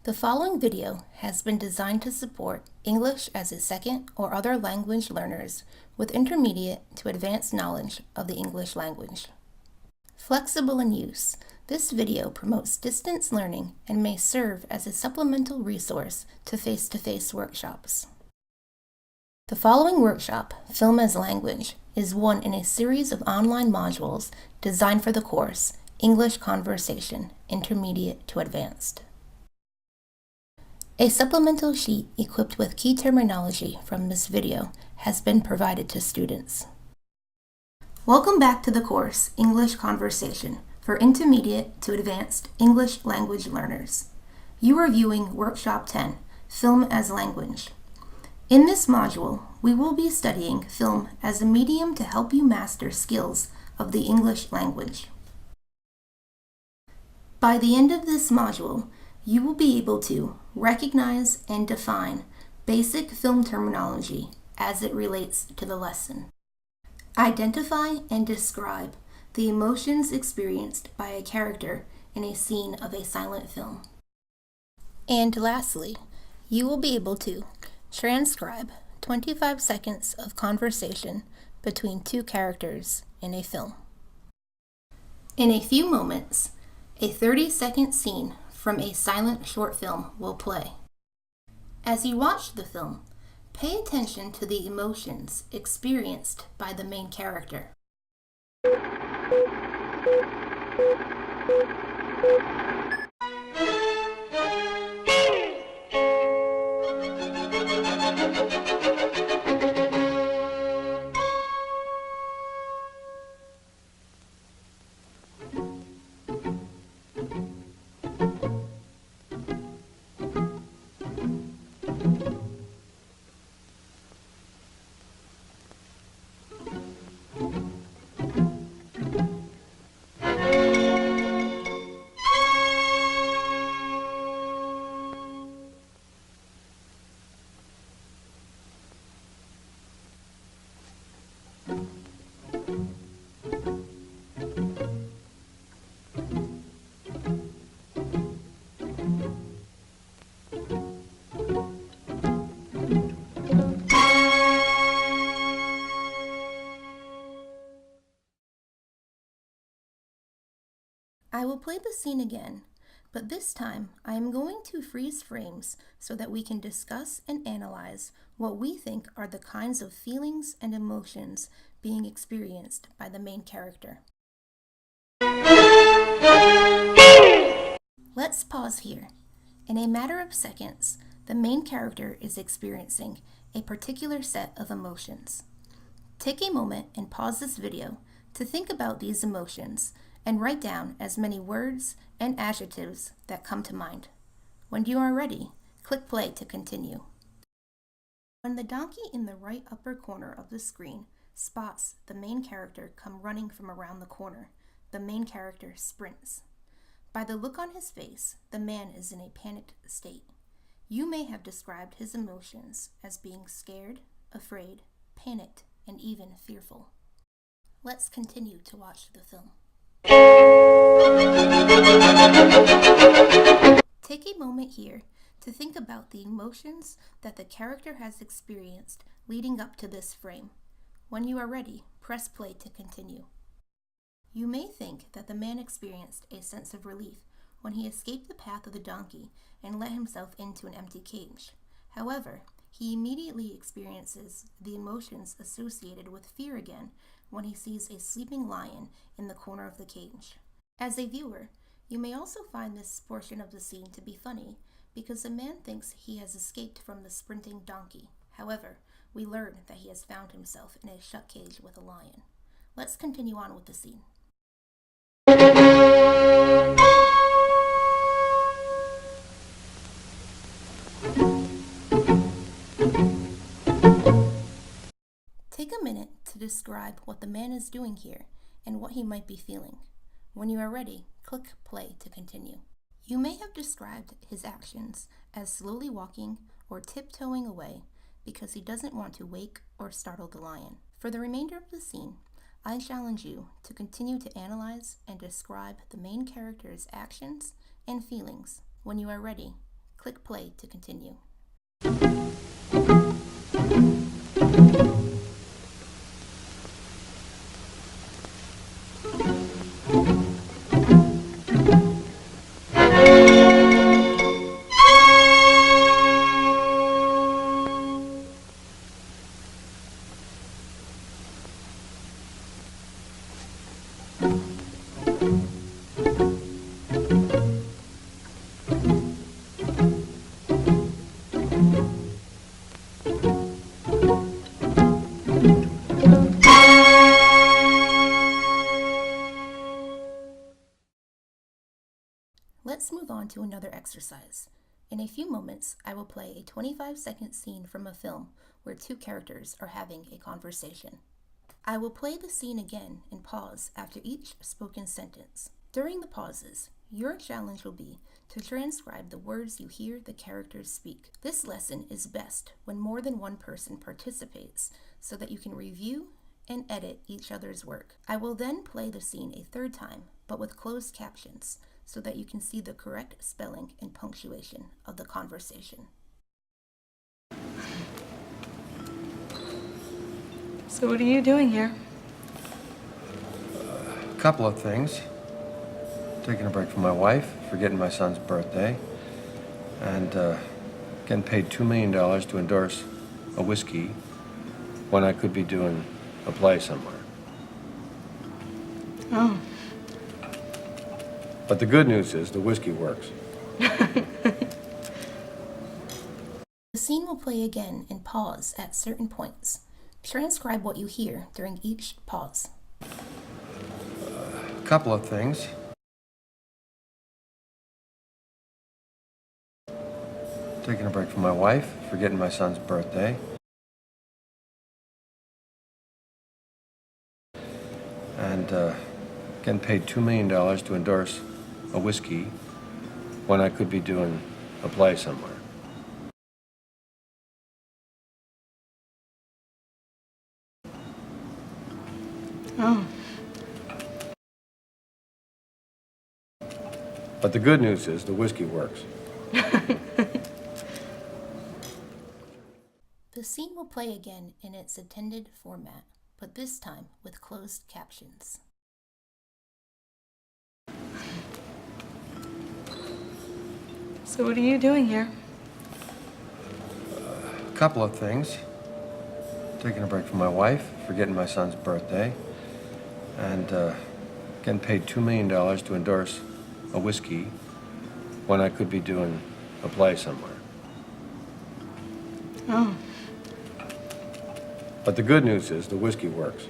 The following video has been designed to support English as a second or other language learners with intermediate to advanced knowledge of the English language. Flexible in use, this video promotes distance learning and may serve as a supplemental resource to face-to-face workshops. The following workshop, Film as Language, is one in a series of online modules designed for the course English Conversation, Intermediate to Advanced. A supplemental sheet equipped with key terminology from this video has been provided to students. Welcome back to the course English Conversation for Intermediate to Advanced English Language Learners. You are viewing Workshop 10, Film as Language. In this module, we will be studying film as a medium to help you master skills of the English language. By the end of this module, you will be able to recognize and define basic film terminology as it relates to the lesson. Identify and describe the emotions experienced by a character in a scene of a silent film. And lastly, you will be able to transcribe 25 seconds of conversation between two characters in a film. In a few moments, a 30-second scene from a silent short film will play. As you watch the film, pay attention to the emotions experienced by the main character. I will play the scene again, but this time I am going to freeze frames so that we can discuss and analyze what we think are the kinds of feelings and emotions being experienced by the main character. Let's pause here. In a matter of seconds, the main character is experiencing a particular set of emotions. Take a moment and pause this video to think about these emotions and write down as many words and adjectives that come to mind. When you are ready, click play to continue. When the donkey in the right upper corner of the screen spots the main character come running from around the corner, the main character sprints. By the look on his face, the man is in a panicked state. You may have described his emotions as being scared, afraid, panicked, and even fearful. Let's continue to watch the film. Take a moment here to think about the emotions that the character has experienced leading up to this frame. When you are ready, press play to continue. You may think that the man experienced a sense of relief when he escaped the path of the donkey and let himself into an empty cage. However, he immediately experiences the emotions associated with fear again when he sees a sleeping lion in the corner of the cage. As a viewer, you may also find this portion of the scene to be funny because the man thinks he has escaped from the sprinting donkey. However, we learn that he has found himself in a shut cage with a lion. Let's continue on with the scene. Take a minute to describe what the man is doing here and what he might be feeling. When you are ready, click play to continue. You may have described his actions as slowly walking or tiptoeing away because he doesn't want to wake or startle the lion. For the remainder of the scene, I challenge you to continue to analyze and describe the main character's actions and feelings. When you are ready, Click play to continue. Let's move on to another exercise. In a few moments, I will play a 25-second scene from a film where two characters are having a conversation. I will play the scene again and pause after each spoken sentence. During the pauses, your challenge will be to transcribe the words you hear the characters speak. This lesson is best when more than one person participates so that you can review and edit each other's work. I will then play the scene a third time, but with closed captions, so that you can see the correct spelling and punctuation of the conversation. So what are you doing here? A couple of things. Taking a break from my wife, forgetting my son's birthday, and getting paid $2 million to endorse a whiskey when I could be doing a play somewhere. Oh. But the good news is the whiskey works. The scene will play again and pause at certain points. Transcribe what you hear during each pause. A couple of things. Taking a break from my wife, forgetting my son's birthday, and getting paid $2 million to endorse a whiskey when I could be doing a play somewhere. Oh. But the good news is the whiskey works. The scene will play again in its intended format, but this time with closed captions. So what are you doing here? A couple of things. Taking a break from my wife, forgetting my son's birthday, and getting paid $2 million to endorse a whiskey when I could be doing a play somewhere. Oh. But the good news is the whiskey works.